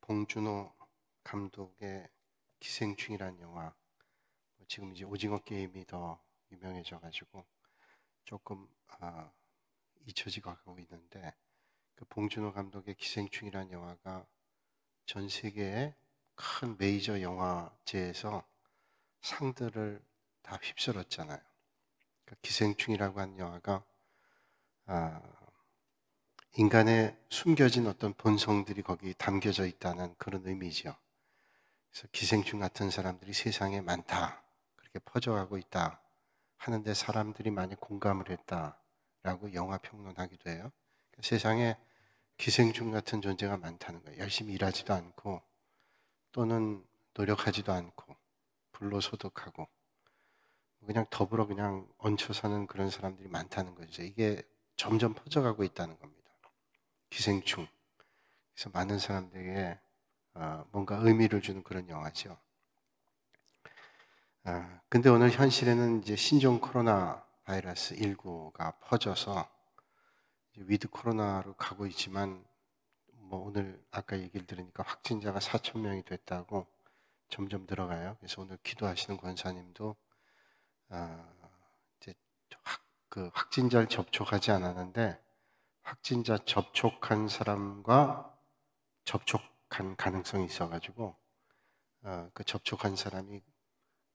봉준호 감독의 기생충이라는 영화, 지금 이제 오징어 게임이 더 유명해져가지고 조금 잊혀지고 가고 있는데, 그 봉준호 감독의 기생충이라는 영화가 전 세계의 큰 메이저 영화제에서 상들을 다 휩쓸었잖아요. 그 기생충이라고 하는 영화가 인간의 숨겨진 어떤 본성들이 거기 담겨져 있다는 그런 의미죠. 그래서 기생충 같은 사람들이 세상에 많다, 그렇게 퍼져가고 있다 하는데 사람들이 많이 공감을 했다라고 영화 평론하기도 해요. 세상에 기생충 같은 존재가 많다는 거예요. 열심히 일하지도 않고 또는 노력하지도 않고 불로소득하고 그냥 더불어 그냥 얹혀 사는 그런 사람들이 많다는 거죠. 이게 점점 퍼져가고 있다는 겁니다. 기생충. 그래서 많은 사람들에게 뭔가 의미를 주는 그런 영화죠. 근데 오늘 현실에는 이제 신종 코로나 바이러스 19가 퍼져서 위드 코로나로 가고 있지만, 오늘 아까 얘기를 들으니까 확진자가 4,000명이 됐다고 점점 늘어가요. 그래서 오늘 기도하시는 권사님도 이제 확진자를 접촉하지 않았는데 확진자 접촉한 사람과 접촉한 가능성이 있어가지고 그 접촉한 사람이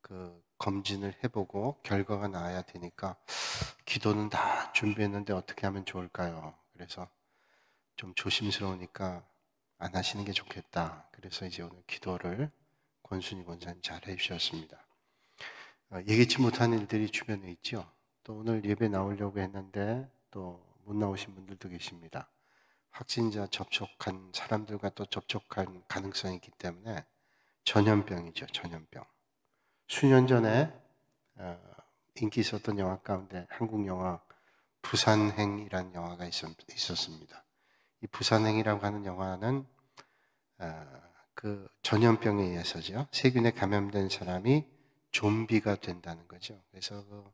그 검진을 해보고 결과가 나와야 되니까 기도는 다 준비했는데 어떻게 하면 좋을까요? 그래서 좀 조심스러우니까 안 하시는 게 좋겠다. 그래서 이제 오늘 기도를 권순희 권사님 잘 해주셨습니다. 예기치 못한 일들이 주변에 있죠. 또 오늘 예배 나오려고 했는데 또 못 나오신 분들도 계십니다. 확진자 접촉한 사람들과 또 접촉한 가능성이 있기 때문에 전염병이죠. 전염병. 수년 전에 인기 있었던 영화 가운데 한국 영화 부산행이라는 영화가 있었습니다. 이 부산행이라고 하는 영화는 그 전염병에 의해서죠. 세균에 감염된 사람이 좀비가 된다는 거죠. 그래서 그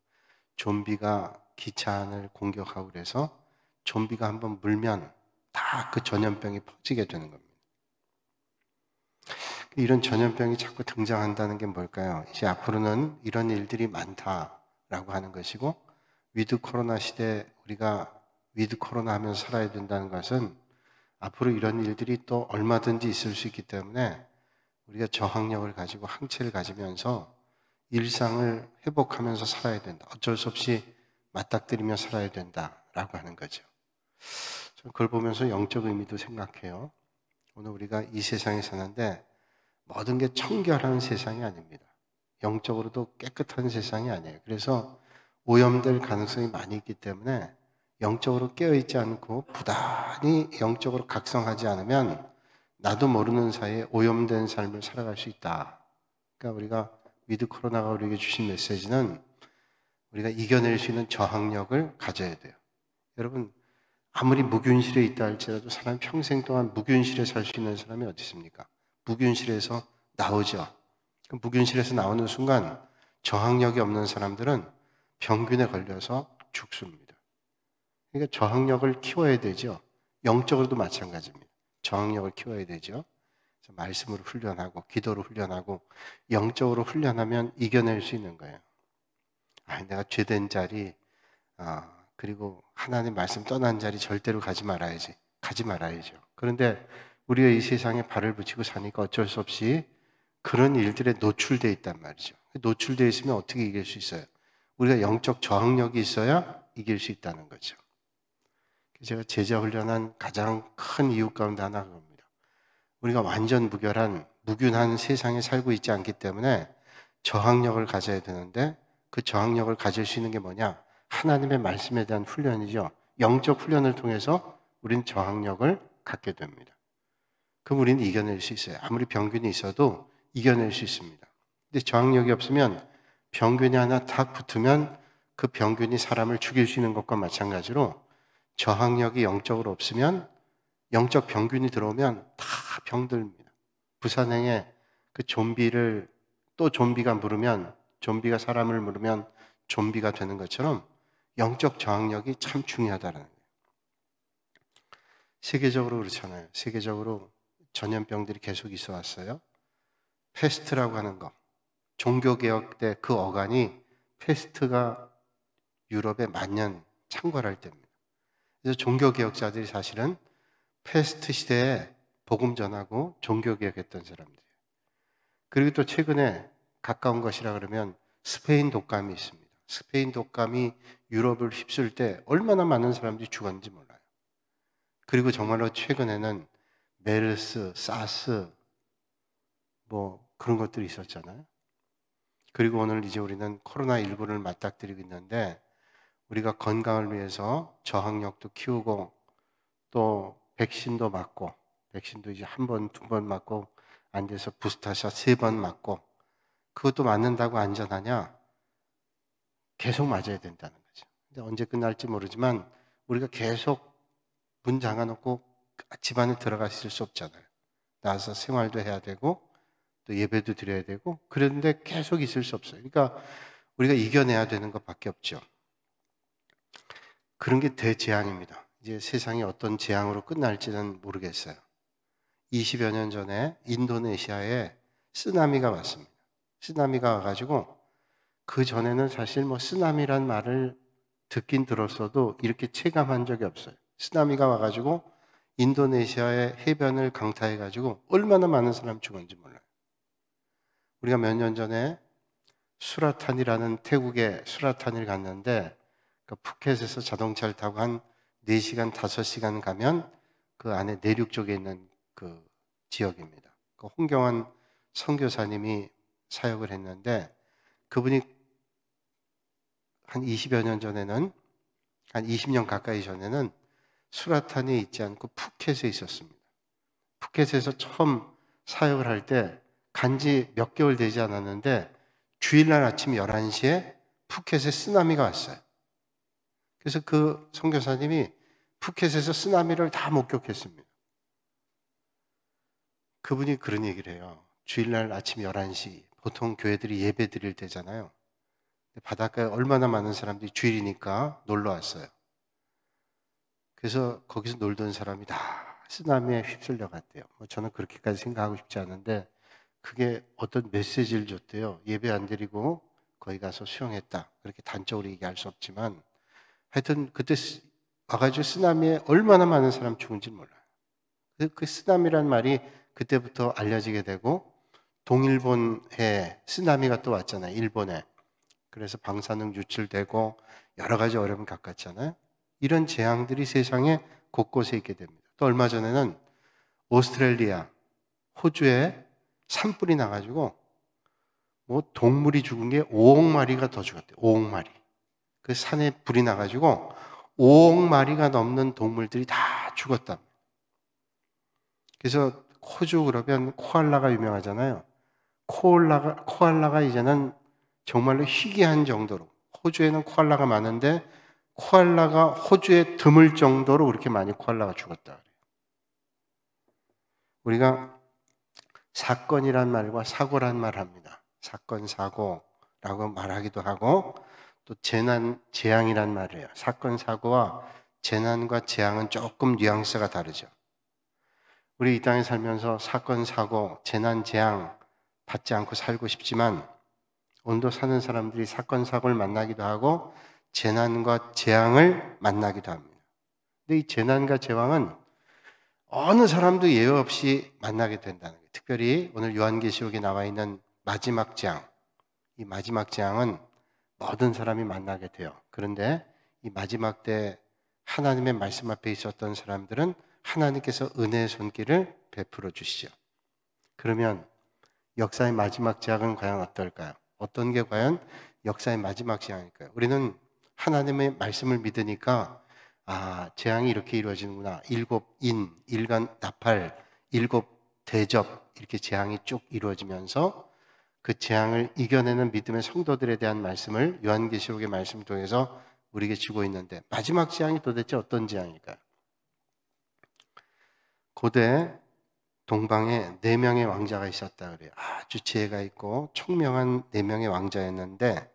좀비가 기차 안을 공격하고 그래서 좀비가 한번 물면 다 그 전염병이 퍼지게 되는 겁니다. 이런 전염병이 자꾸 등장한다는 게 뭘까요? 이제 앞으로는 이런 일들이 많다라고 하는 것이고, 위드 코로나 시대 우리가 위드 코로나 하면서 살아야 된다는 것은 앞으로 이런 일들이 또 얼마든지 있을 수 있기 때문에 우리가 저항력을 가지고 항체를 가지면서 일상을 회복하면서 살아야 된다. 어쩔 수 없이 맞닥뜨리며 살아야 된다라고 하는 거죠. 저는 그걸 보면서 영적 의미도 생각해요. 오늘 우리가 이 세상에 사는데 모든 게 청결한 세상이 아닙니다. 영적으로도 깨끗한 세상이 아니에요. 그래서 오염될 가능성이 많이 있기 때문에 영적으로 깨어있지 않고 부단히 영적으로 각성하지 않으면 나도 모르는 사이에 오염된 삶을 살아갈 수 있다. 그러니까 우리가 위드 코로나가 우리에게 주신 메시지는 우리가 이겨낼 수 있는 저항력을 가져야 돼요. 여러분, 아무리 무균실에 있다 할지라도 사람 평생 동안 무균실에 살 수 있는 사람이 어디 있습니까? 무균실에서 나오죠. 무균실에서 나오는 순간 저항력이 없는 사람들은 병균에 걸려서 죽습니다. 그러니까 저항력을 키워야 되죠. 영적으로도 마찬가지입니다. 저항력을 키워야 되죠. 그래서 말씀으로 훈련하고 기도로 훈련하고 영적으로 훈련하면 이겨낼 수 있는 거예요. 내가 죄된 자리, 그리고 하나님 말씀 떠난 자리 절대로 가지 말아야지. 가지 말아야죠. 그런데 우리가 이 세상에 발을 붙이고 사니까 어쩔 수 없이 그런 일들에 노출되어 있단 말이죠. 노출되어 있으면 어떻게 이길 수 있어요? 우리가 영적 저항력이 있어야 이길 수 있다는 거죠. 제가 제자 훈련한 가장 큰 이유 가운데 하나가 그겁니다. 우리가 완전 무균한 세상에 살고 있지 않기 때문에 저항력을 가져야 되는데 그 저항력을 가질 수 있는 게 뭐냐? 하나님의 말씀에 대한 훈련이죠. 영적 훈련을 통해서 우리는 저항력을 갖게 됩니다. 그럼 우리는 이겨낼 수 있어요. 아무리 병균이 있어도 이겨낼 수 있습니다. 근데 저항력이 없으면 병균이 하나 탁 붙으면 그 병균이 사람을 죽일 수 있는 것과 마찬가지로 저항력이 영적으로 없으면 영적 병균이 들어오면 다 병들입니다. 부산행에 그 좀비를 또 좀비가 사람을 물으면 좀비가 되는 것처럼 영적 저항력이 참 중요하다는 거예요. 세계적으로 그렇잖아요. 세계적으로 전염병들이 계속 있어 왔어요. 패스트라고 하는 거, 종교개혁 때 그 어간이 패스트가 유럽에 만년 창궐할 때입니다. 그래서 종교개혁자들이 사실은 패스트 시대에 복음 전하고 종교개혁했던 사람들이에요. 그리고 또 최근에 가까운 것이라 그러면 스페인 독감이 있습니다. 스페인 독감이 유럽을 휩쓸 때 얼마나 많은 사람들이 죽었는지 몰라요. 그리고 정말로 최근에는 메르스, 사스 뭐 그런 것들이 있었잖아요. 그리고 오늘 이제 우리는 코로나19를 맞닥뜨리고 있는데 우리가 건강을 위해서 저항력도 키우고 또 백신도 맞고 백신도 이제 한 번, 두 번 맞고 안 돼서 부스터샷 3번 맞고 그것도 맞는다고 안전하냐? 계속 맞아야 된다는 거죠. 근데 언제 끝날지 모르지만 우리가 계속 문 잠가놓고 집안에 들어가 있을 수 없잖아요. 나와서 생활도 해야 되고 또 예배도 드려야 되고 그런데 계속 있을 수 없어요. 그러니까 우리가 이겨내야 되는 것밖에 없죠. 그런 게 대재앙입니다. 이제 세상이 어떤 재앙으로 끝날지는 모르겠어요. 20여 년 전에 인도네시아에 쓰나미가 왔습니다. 쓰나미가 와가지고 그 전에는 사실 뭐 쓰나미란 말을 듣긴 들었어도 이렇게 체감한 적이 없어요. 쓰나미가 와가지고 인도네시아의 해변을 강타해가지고 얼마나 많은 사람이 죽었는지 몰라요. 우리가 몇 년 전에 수라탄이라는 태국의 수라탄을 갔는데 그 푸켓에서 자동차를 타고 한 4시간, 5시간 가면 그 안에 내륙 쪽에 있는 그 지역입니다. 그 홍경환 선교사님이 사역을 했는데 그분이 한 20여 년 전에는 한 20년 가까이 전에는 수라탄에 있지 않고 푸켓에 있었습니다. 푸켓에서 처음 사역을 할 때 간지 몇 개월 되지 않았는데 주일날 아침 11시에 푸켓에 쓰나미가 왔어요. 그래서 그 선교사님이 푸켓에서 쓰나미를 다 목격했습니다. 그분이 그런 얘기를 해요. 주일날 아침 11시 보통 교회들이 예배 드릴 때잖아요. 바닷가에 얼마나 많은 사람들이 주일이니까 놀러 왔어요. 그래서 거기서 놀던 사람이 다 쓰나미에 휩쓸려 갔대요. 뭐 저는 그렇게까지 생각하고 싶지 않은데 그게 어떤 메시지를 줬대요. 예배 안 드리고 거기 가서 수영했다. 그렇게 단적으로 얘기할 수 없지만 하여튼 그때 와가지고 쓰나미에 얼마나 많은 사람 죽은지 몰라요. 그 쓰나미란 말이 그때부터 알려지게 되고 동일본에 쓰나미가 또 왔잖아요. 일본에. 그래서 방사능 유출되고 여러 가지 어려움이 겪었잖아요. 이런 재앙들이 세상에 곳곳에 있게 됩니다. 또 얼마 전에는 오스트레일리아, 호주에 산불이 나가지고 뭐 동물이 죽은 게 5억 마리가 더 죽었대요. 5억 마리. 그 산에 불이 나가지고 5억 마리가 넘는 동물들이 다 죽었다. 그래서 호주 그러면 코알라가 유명하잖아요. 코알라가 이제는 정말로 희귀한 정도로 호주에는 코알라가 많은데 코알라가 호주에 드물 정도로 그렇게 많이 코알라가 죽었다 그래요. 우리가 사건이란 말과 사고란 말을 합니다. 사건, 사고라고 말하기도 하고 또 재난, 재앙이란 말을 해요. 사건, 사고와 재난과 재앙은 조금 뉘앙스가 다르죠. 우리 이 땅에 살면서 사건, 사고, 재난, 재앙 받지 않고 살고 싶지만 오늘도 사는 사람들이 사건, 사고를 만나기도 하고 재난과 재앙을 만나기도 합니다. 근데 이 재난과 재앙은 어느 사람도 예외 없이 만나게 된다는 거예요. 특별히 오늘 요한계시록에 나와 있는 마지막 재앙, 이 마지막 재앙은 모든 사람이 만나게 돼요. 그런데 이 마지막 때 하나님의 말씀 앞에 있었던 사람들은 하나님께서 은혜의 손길을 베풀어 주시죠. 그러면 역사의 마지막 재앙은 과연 어떨까요? 어떤 게 과연 역사의 마지막 재앙일까요? 우리는 하나님의 말씀을 믿으니까 재앙이 이렇게 이루어지는구나. 7인, 일간 나팔, 7 대접 이렇게 재앙이 쭉 이루어지면서 그 재앙을 이겨내는 믿음의 성도들에 대한 말씀을 요한계시록의 말씀을 통해서 우리에게 주고 있는데 마지막 재앙이 도대체 어떤 재앙일까요? 고대 동방에 4명의 왕자가 있었다 그래요. 아주 지혜가 있고 총명한 4명의 왕자였는데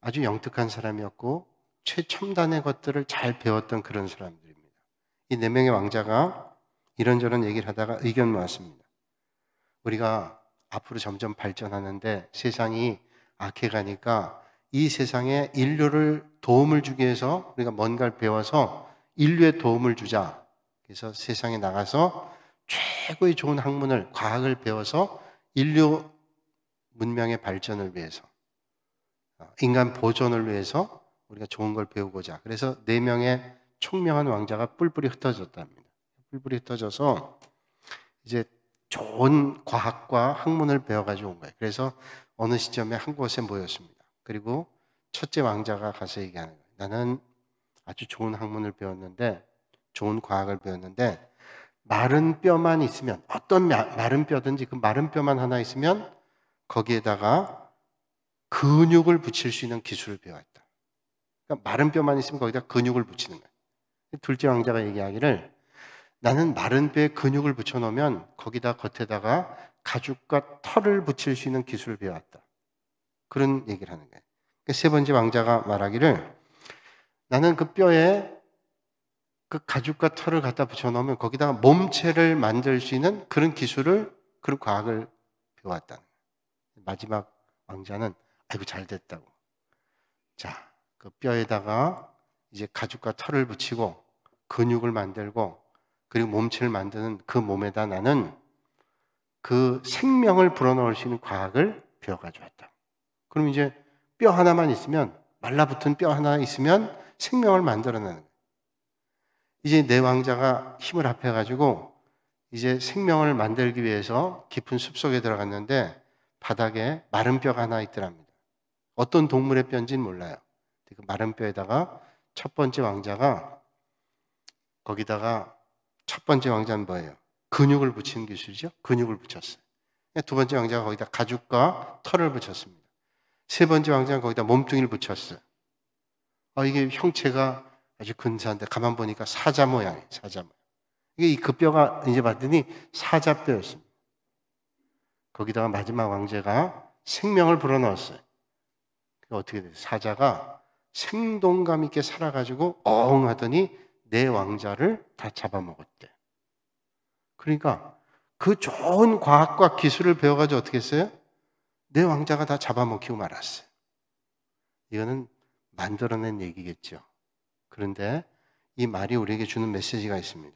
아주 영특한 사람이었고 최첨단의 것들을 잘 배웠던 그런 사람들입니다. 이 4명의 왕자가 이런저런 얘기를 하다가 의견 모았습니다. 우리가 앞으로 점점 발전하는데 세상이 악해가니까 이 세상에 인류를 도움을 주기 위해서 우리가 뭔가를 배워서 인류에 도움을 주자. 그래서 세상에 나가서 최고의 좋은 학문을, 과학을 배워서 인류 문명의 발전을 위해서, 인간 보존을 위해서 우리가 좋은 걸 배우고자. 그래서 4명의 총명한 왕자가 뿔뿔이 흩어졌답니다. 뿔뿔이 흩어져서 이제 좋은 과학과 학문을 배워가지고 온 거예요. 그래서 어느 시점에 한 곳에 모였습니다. 그리고 첫째 왕자가 가서 얘기하는 거예요. 나는 아주 좋은 학문을 배웠는데, 좋은 과학을 배웠는데, 마른 뼈만 있으면, 어떤 마른 뼈든지 그 마른 뼈만 하나 있으면 거기에다가 근육을 붙일 수 있는 기술을 배웠다. 그러니까 마른 뼈만 있으면 거기다 근육을 붙이는 거예요. 둘째 왕자가 얘기하기를, 나는 마른 뼈에 근육을 붙여놓으면 거기다 겉에다가 가죽과 털을 붙일 수 있는 기술을 배웠다. 그런 얘기를 하는 거예요. 세 번째 왕자가 말하기를, 나는 그 뼈에 그 가죽과 털을 갖다 붙여놓으면 거기다가 몸체를 만들 수 있는 그런 기술을, 그런 과학을 배웠다. 마지막 왕자는 아이고 잘 됐다고. 자, 그 뼈에다가 이제 가죽과 털을 붙이고 근육을 만들고 그리고 몸체를 만드는 그 몸에다 나는 그 생명을 불어넣을 수 있는 과학을 배워가지고 왔다. 그럼 이제 뼈 하나만 있으면, 말라붙은 뼈 하나 있으면 생명을 만들어내는 거예요. 이제 네 왕자가 힘을 합해가지고 이제 생명을 만들기 위해서 깊은 숲속에 들어갔는데 바닥에 마른 뼈가 하나 있더랍니다. 어떤 동물의 뼈인지는 몰라요. 그 마른 뼈에다가 첫 번째 왕자가 거기다가, 첫 번째 왕자는 뭐예요? 근육을 붙이는 기술이죠. 근육을 붙였어요. 두 번째 왕자가 거기다 가죽과 털을 붙였습니다. 세 번째 왕자는 거기다 몸뚱이를 붙였어요. 이게 형체가 아주 근사한데 가만 보니까 사자 모양이에요. 사자 모양. 이게 그 뼈가 이제 봤더니 사자뼈였습니다. 거기다가 마지막 왕자가 생명을 불어넣었어요. 어떻게 돼요? 사자가 생동감 있게 살아가지고 엉 하더니 네 왕자를 다 잡아먹었대. 그러니까 그 좋은 과학과 기술을 배워가지고 어떻게 했어요? 네 왕자가 다 잡아먹히고 말았어요. 이거는 만들어낸 얘기겠죠. 그런데 이 말이 우리에게 주는 메시지가 있습니다.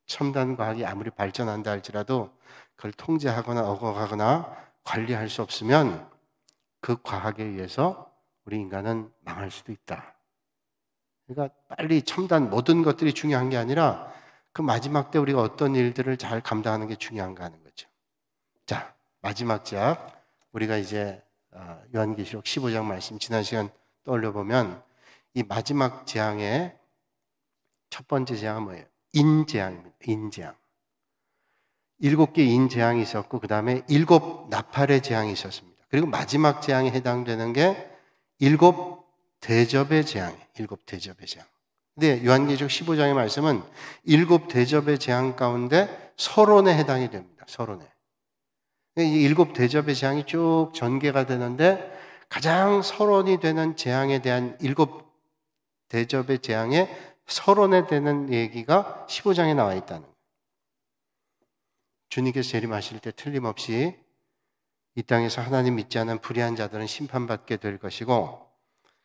첨단 과학이 아무리 발전한다 할지라도 그걸 통제하거나 억압하거나 관리할 수 없으면 그 과학에 의해서 우리 인간은 망할 수도 있다. 그러니까 빨리 첨단 모든 것들이 중요한 게 아니라 그 마지막 때 우리가 어떤 일들을 잘 감당하는 게 중요한가 하는 거죠. 자, 마지막 작 우리가 이제 요한계시록 15장 말씀 지난 시간 떠올려 보면 이 마지막 재앙의 첫 번째 재앙은 뭐예요? 인재앙입니다. 인재앙. 7개 인재앙이 있었고 그 다음에 7 나팔의 재앙이 있었습니다. 그리고 마지막 재앙에 해당되는 게 7 대접의 재앙이에요. 7 대접의 재앙. 근데 요한계시록 15장의 말씀은 7 대접의 재앙 가운데 서론에 해당이 됩니다. 서론에. 이 7 대접의 재앙이 쭉 전개가 되는데 가장 서론이 되는 재앙에 대한 7 대접의 재앙의 서론에 되는 얘기가 15장에 나와 있다는 거예요. 주님께서 재림하실 때 틀림없이 이 땅에서 하나님 믿지 않은 불의한 자들은 심판받게 될 것이고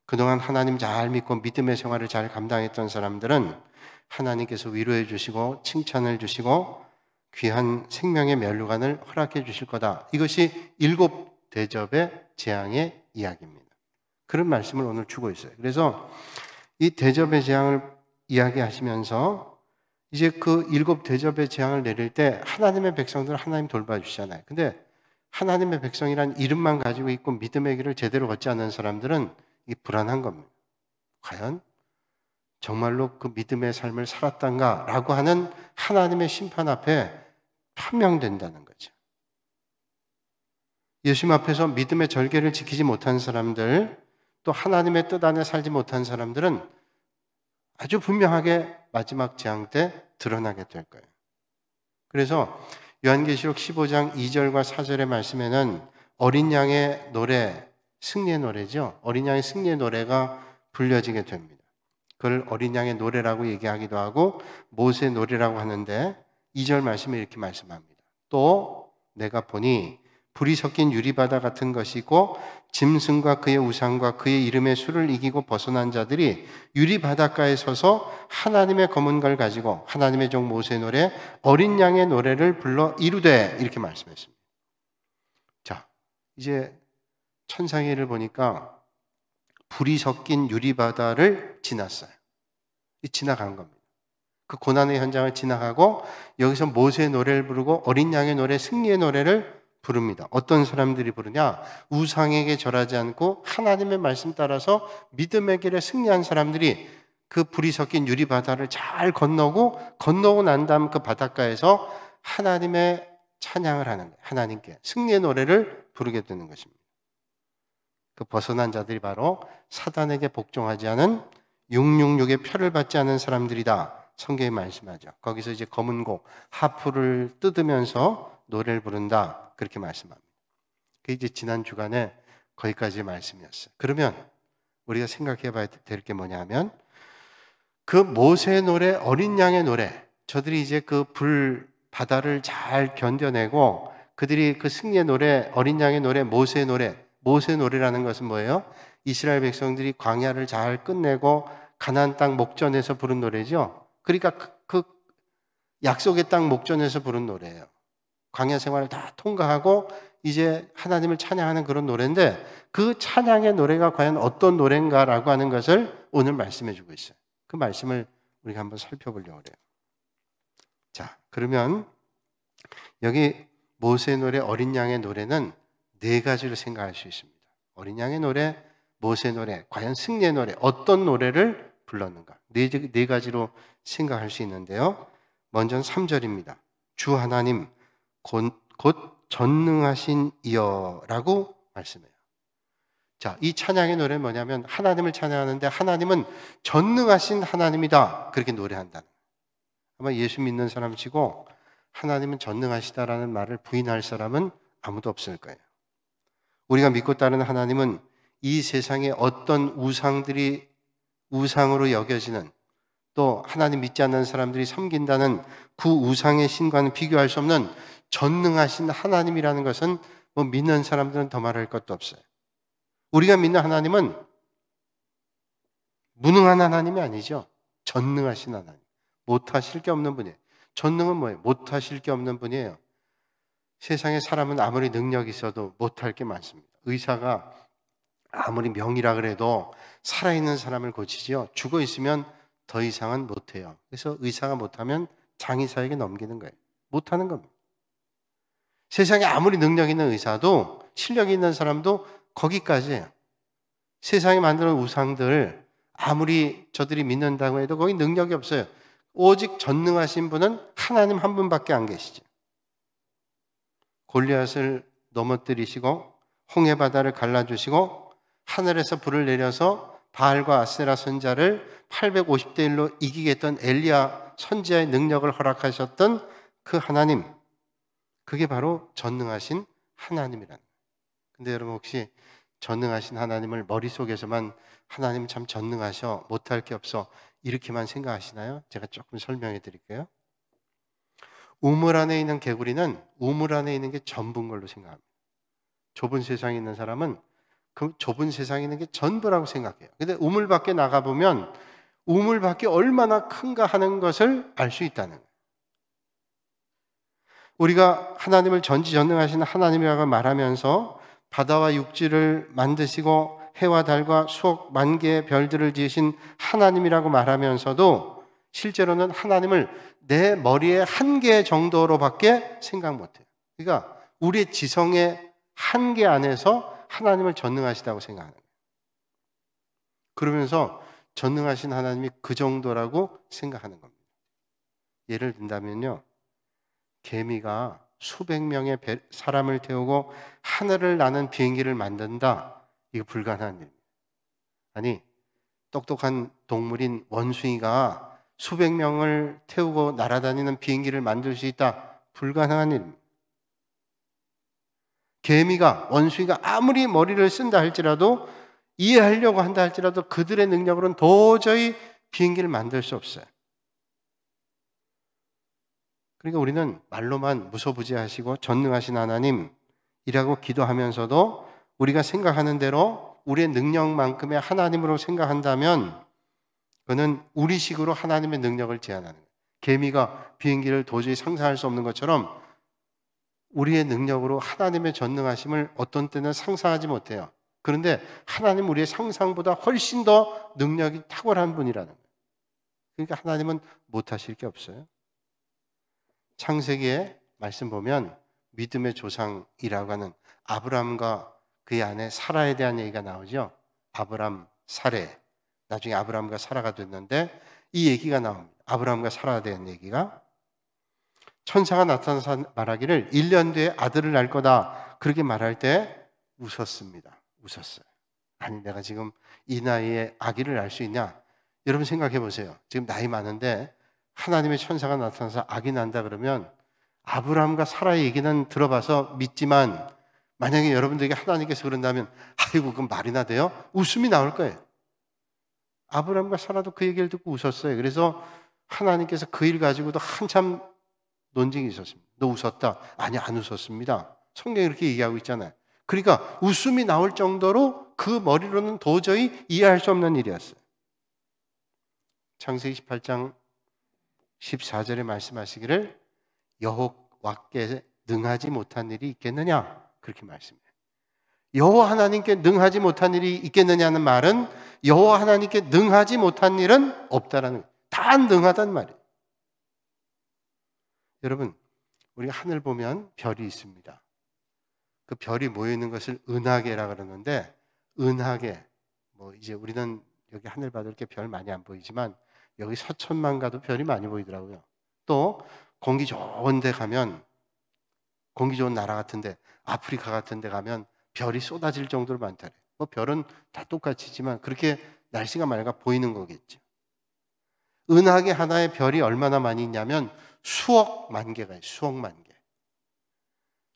그동안 하나님 잘 믿고 믿음의 생활을 잘 감당했던 사람들은 하나님께서 위로해 주시고 칭찬을 주시고 귀한 생명의 면류관을 허락해 주실 거다. 이것이 7 대접의 재앙의 이야기입니다. 그런 말씀을 오늘 주고 있어요. 그래서 이 대접의 재앙을 이야기하시면서 이제 그 7 대접의 재앙을 내릴 때 하나님의 백성들은 하나님 돌봐주시잖아요. 근데 하나님의 백성이란 이름만 가지고 있고 믿음의 길을 제대로 걷지 않는 사람들은 이 불안한 겁니다. 과연 정말로 그 믿음의 삶을 살았던가라고 하는 하나님의 심판 앞에 판명된다는 거죠. 예수님 앞에서 믿음의 절개를 지키지 못한 사람들, 또 하나님의 뜻 안에 살지 못한 사람들은 아주 분명하게 마지막 재앙 때 드러나게 될 거예요. 그래서 요한계시록 15장 2절과 4절의 말씀에는 어린 양의 노래, 승리의 노래죠. 어린 양의 승리의 노래가 불려지게 됩니다. 그걸 어린 양의 노래라고 얘기하기도 하고 모세의 노래라고 하는데 2절 말씀에 이렇게 말씀합니다. 또 내가 보니 불이 섞인 유리바다 같은 것이고 짐승과 그의 우상과 그의 이름의 수를 이기고 벗어난 자들이 유리바닷가에 서서 하나님의 검은 걸 가지고 하나님의 종 모세의 노래 어린 양의 노래를 불러 이루되 이렇게 말씀했습니다. 자, 이제 천상회를 보니까 불이 섞인 유리바다를 지났어요. 지나간 겁니다. 그 고난의 현장을 지나가고 여기서 모세의 노래를 부르고 어린 양의 노래, 승리의 노래를 부릅니다. 어떤 사람들이 부르냐? 우상에게 절하지 않고 하나님의 말씀 따라서 믿음의 길에 승리한 사람들이 그 불이 섞인 유리바다를 잘 건너고 난 다음 그 바닷가에서 하나님의 찬양을 하는 거예요. 하나님께 승리의 노래를 부르게 되는 것입니다. 그 벗어난 자들이 바로 사단에게 복종하지 않은 666의 표를 받지 않은 사람들이다. 성경이 말씀하죠. 거기서 이제 검은 곡, 하프를 뜯으면서 노래를 부른다. 그렇게 말씀합니다. 그게 이제 지난 주간에 거기까지의 말씀이었어요. 그러면 우리가 생각해 봐야 될 게 뭐냐면 그 모세의 노래, 어린 양의 노래, 저들이 이제 그 불 바다를 잘 견뎌내고 그들이 그 승리의 노래, 어린 양의 노래, 모세의 노래라는 것은 뭐예요? 이스라엘 백성들이 광야를 잘 끝내고 가나안 땅 목전에서 부른 노래죠. 그러니까 그 약속의 땅 목전에서 부른 노래예요. 광야 생활을 다 통과하고 이제 하나님을 찬양하는 그런 노래인데 그 찬양의 노래가 과연 어떤 노래인가라고 하는 것을 오늘 말씀해 주고 있어요. 그 말씀을 우리가 한번 살펴보려고 그래요. 자, 그러면 여기 모세의 노래, 어린 양의 노래는 네 가지로 생각할 수 있습니다. 어린 양의 노래, 모세의 노래, 과연 승리의 노래, 어떤 노래를 불렀는가? 네 가지로 생각할 수 있는데요. 먼저는 3절입니다. 주 하나님 곧 전능하신 이여라고 말씀해요. 자, 이 찬양의 노래는 뭐냐면 하나님을 찬양하는데 하나님은 전능하신 하나님이다. 그렇게 노래한다는 거예요. 아마 예수 믿는 사람 치고 하나님은 전능하시다라는 말을 부인할 사람은 아무도 없을 거예요. 우리가 믿고 따르는 하나님은 이 세상에 어떤 우상들이 우상으로 여겨지는 또 하나님 믿지 않는 사람들이 섬긴다는 그 우상의 신과는 비교할 수 없는 전능하신 하나님이라는 것은 뭐 믿는 사람들은 더 말할 것도 없어요. 우리가 믿는 하나님은 무능한 하나님이 아니죠. 전능하신 하나님. 못하실 게 없는 분이에요. 전능은 뭐예요? 못하실 게 없는 분이에요. 세상에 사람은 아무리 능력이 있어도 못할 게 많습니다. 의사가 아무리 명의라 그래도 살아있는 사람을 고치죠. 죽어 있으면 더 이상은 못해요. 그래서 의사가 못하면 장의사에게 넘기는 거예요. 못하는 겁니다. 세상에 아무리 능력 있는 의사도 실력이 있는 사람도 거기까지예요. 세상에 만드는 우상들 아무리 저들이 믿는다고 해도 거기 능력이 없어요. 오직 전능하신 분은 하나님 한 분밖에 안 계시죠. 골리앗을 넘어뜨리시고 홍해 바다를 갈라주시고 하늘에서 불을 내려서 바알과 아세라 선자를 850대 1로 이기게 했던 엘리야 선지자의 능력을 허락하셨던 그 하나님, 그게 바로 전능하신 하나님이라는 거예요. 근데 여러분 혹시 전능하신 하나님을 머릿속에서만 하나님 참 전능하셔, 못할 게 없어 이렇게만 생각하시나요? 제가 조금 설명해 드릴게요. 우물 안에 있는 개구리는 우물 안에 있는 게 전부인 걸로 생각합니다. 좁은 세상에 있는 사람은 그 좁은 세상에 있는 게 전부라고 생각해요. 근데 우물 밖에 나가보면 우물 밖이 얼마나 큰가 하는 것을 알 수 있다는 거예요. 우리가 하나님을 전지전능하신 하나님이라고 말하면서 바다와 육지를 만드시고 해와 달과 수억 만 개의 별들을 지으신 하나님이라고 말하면서도 실제로는 하나님을 내 머리에 한 개 정도로밖에 생각 못해요. 그러니까 우리의 지성의 한계 안에서 하나님을 전능하시다고 생각하는 거예요. 그러면서 전능하신 하나님이 그 정도라고 생각하는 겁니다. 예를 든다면요, 개미가 수백 명의 사람을 태우고 하늘을 나는 비행기를 만든다. 이거 불가능한 일입니다. 아니, 똑똑한 동물인 원숭이가 수백 명을 태우고 날아다니는 비행기를 만들 수 있다. 불가능한 일입니다. 개미가, 원숭이가 아무리 머리를 쓴다 할지라도 이해하려고 한다 할지라도 그들의 능력으로는 도저히 비행기를 만들 수 없어요. 그러니까 우리는 말로만 무소부지하시고 전능하신 하나님이라고 기도하면서도 우리가 생각하는 대로 우리의 능력만큼의 하나님으로 생각한다면 그는 우리식으로 하나님의 능력을 제한하는 거예요. 개미가 비행기를 도저히 상상할 수 없는 것처럼 우리의 능력으로 하나님의 전능하심을 어떤 때는 상상하지 못해요. 그런데 하나님 우리의 상상보다 훨씬 더 능력이 탁월한 분이라는 거예요. 그러니까 하나님은 못하실 게 없어요. 창세기에 말씀 보면 믿음의 조상이라고 하는 아브라함과 그의 아내 사라에 대한 얘기가 나오죠. 아브람, 사레. 나중에 아브라함과 사라가 됐는데 이 얘기가 나옵니다. 아브라함과 사라에 대한 얘기가. 천사가 나타나서 말하기를 1년 뒤에 아들을 낳을 거다. 그렇게 말할 때 웃었습니다. 웃었어요. 아니 내가 지금 이 나이에 아기를 낳을 수 있냐? 여러분 생각해 보세요. 지금 나이 많은데 하나님의 천사가 나타나서 아기 난다 그러면 아브라함과 사라의 얘기는 들어봐서 믿지만 만약에 여러분들에게 하나님께서 그런다면 아이고 그건 말이나 돼요? 웃음이 나올 거예요. 아브라함과 사라도 그 얘기를 듣고 웃었어요. 그래서 하나님께서 그 일 가지고도 한참 논쟁이 있었습니다. 너 웃었다? 아니 안 웃었습니다. 성경이 그렇게 얘기하고 있잖아요. 그러니까 웃음이 나올 정도로 그 머리로는 도저히 이해할 수 없는 일이었어요. 창세기 18장 14절에 말씀하시기를 여호와께 능하지 못한 일이 있겠느냐? 그렇게 말씀해요. 여호와 하나님께 능하지 못한 일이 있겠느냐는 말은 여호와 하나님께 능하지 못한 일은 없다라는 거예요. 다 능하단 말이에요. 여러분, 우리가 하늘 보면 별이 있습니다. 그 별이 모여 있는 것을 은하계라 그러는데 은하계, 뭐 이제 우리는 여기 하늘 봐도 이렇게 별 많이 안 보이지만 여기 서천만 가도 별이 많이 보이더라고요. 또 공기 좋은 데 가면 공기 좋은 나라 같은데 아프리카 같은 데 가면 별이 쏟아질 정도로 많다래요. 뭐 별은 다 똑같이지만 그렇게 날씨가 맑아 보이는 거겠죠. 은하계 하나의 별이 얼마나 많이 있냐면 수억만 개가 있어요. 수억만 개.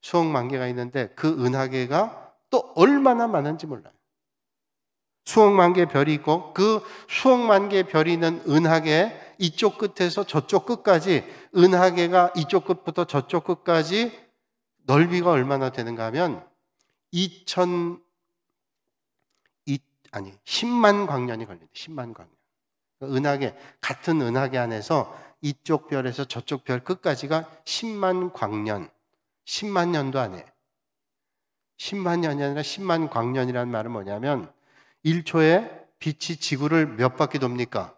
수억만 개가 있는데 그 은하계가 또 얼마나 많은지 몰라요. 수억만 개의 별이 있고 그 수억만 개의 별이 있는 은하계 이쪽 끝에서 저쪽 끝까지 은하계가 이쪽 끝부터 저쪽 끝까지 넓이가 얼마나 되는가 하면 10만 광년이 걸립니다. 10만 광년. 은하계, 같은 은하계 안에서 이쪽 별에서 저쪽 별 끝까지가 10만 광년, 10만 년도 안 해요. 10만 년이 아니라 10만 광년이라는 말은 뭐냐면 1초에 빛이 지구를 몇 바퀴 돕니까?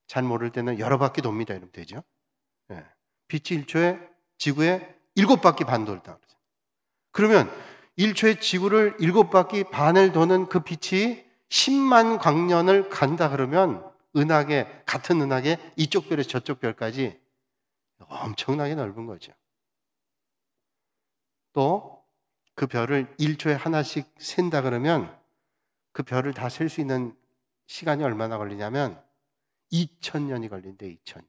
잘 모를 때는 여러 바퀴 돕니다. 이러면 되죠. 네. 빛이 1초에 지구에 7바퀴 반 돌다. 그러면 1초에 지구를 7바퀴 반을 도는 그 빛이 10만 광년을 간다 그러면 은하계, 같은 은하계 이쪽 별에서 저쪽 별까지 엄청나게 넓은 거죠. 또 그 별을 1초에 하나씩 센다 그러면 그 별을 다 셀 수 있는 시간이 얼마나 걸리냐면 2000년이 걸린대. 2000년.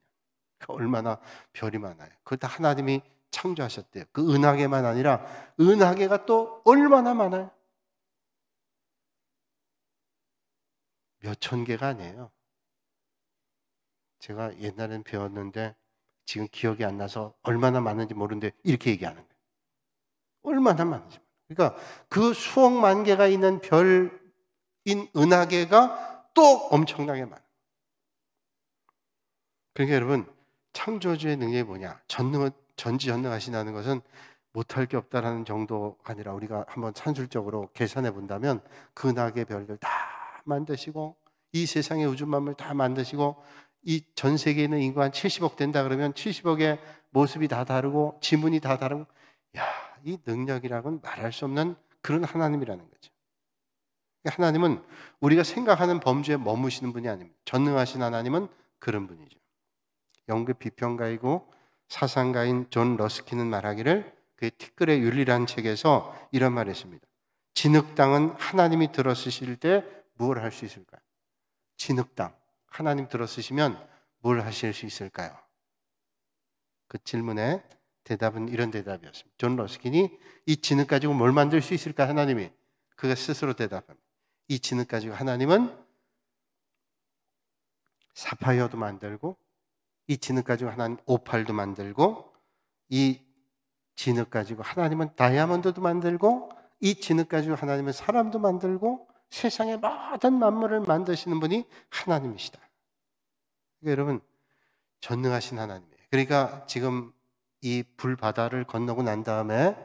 얼마나 별이 많아요. 그걸 다 하나님이 창조하셨대요. 그 은하계만 아니라 은하계가 또 얼마나 많아요. 몇천 개가 아니에요. 제가 옛날엔 배웠는데 지금 기억이 안 나서 얼마나 많은지 모르는데 이렇게 얘기하는 거예요. 얼마나 많은지. 그러니까 그 수억만 개가 있는 별인 은하계가 또 엄청나게 많아요. 그러니까 여러분 창조주의 능력이 뭐냐? 전지전능하시다는 것은 못할 게 없다라는 정도가 아니라 우리가 한번 산술적으로 계산해 본다면 그 은하계 별들 다 만드시고 이 세상의 우주 만물 다 만드시고 이 전 세계에 있는 인구 한 70억 된다 그러면 70억의 모습이 다 다르고 지문이 다 다르고 이 능력이라고는 말할 수 없는 그런 하나님이라는 거죠. 하나님은 우리가 생각하는 범주에 머무시는 분이 아닙니다. 전능하신 하나님은 그런 분이죠. 영국 비평가이고 사상가인 존 러스키는 말하기를 그의 티끌의 윤리라는 책에서 이런 말을 했습니다. 진흙땅은 하나님이 들어쓰실 때 무엇을 할 수 있을까요? 진흙땅, 하나님 들어쓰시면 뭘 하실 수 있을까요? 그 질문에 대답은 이런 대답이었습니다. 존 러스킨이 이 진흙 가지고 뭘 만들 수 있을까 하나님이? 그가 스스로 대답합니다. 이 진흙 가지고 하나님은 사파이어도 만들고 이 진흙 가지고 하나님 오팔도 만들고 이 진흙 가지고 하나님은 다이아몬드도 만들고 이 진흙 가지고 하나님은 사람도 만들고 세상의 모든 만물을 만드시는 분이 하나님이시다. 그러니까 여러분 전능하신 하나님이에요. 그러니까 지금 이 불바다를 건너고 난 다음에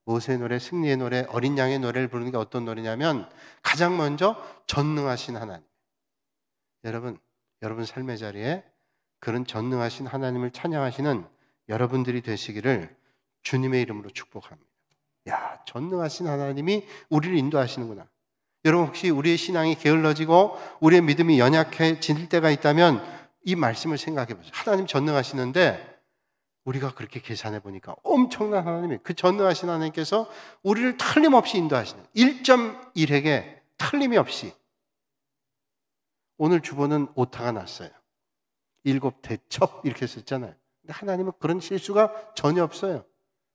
모세의 노래, 승리의 노래, 어린 양의 노래를 부르는 게 어떤 노래냐면 가장 먼저 전능하신 하나님. 여러분 삶의 자리에 그런 전능하신 하나님을 찬양하시는 여러분들이 되시기를 주님의 이름으로 축복합니다. 야, 전능하신 하나님이 우리를 인도하시는구나. 여러분 혹시 우리의 신앙이 게을러지고 우리의 믿음이 연약해질 때가 있다면 이 말씀을 생각해 보세요. 하나님 전능하시는데 우리가 그렇게 계산해 보니까 엄청난 하나님이, 그 전능하신 하나님께서 우리를 틀림없이 인도하시는 1.1핵에 틀림이 없이. 오늘 주보는 오타가 났어요. 7대첩 이렇게 썼잖아요. 근데 하나님은 그런 실수가 전혀 없어요.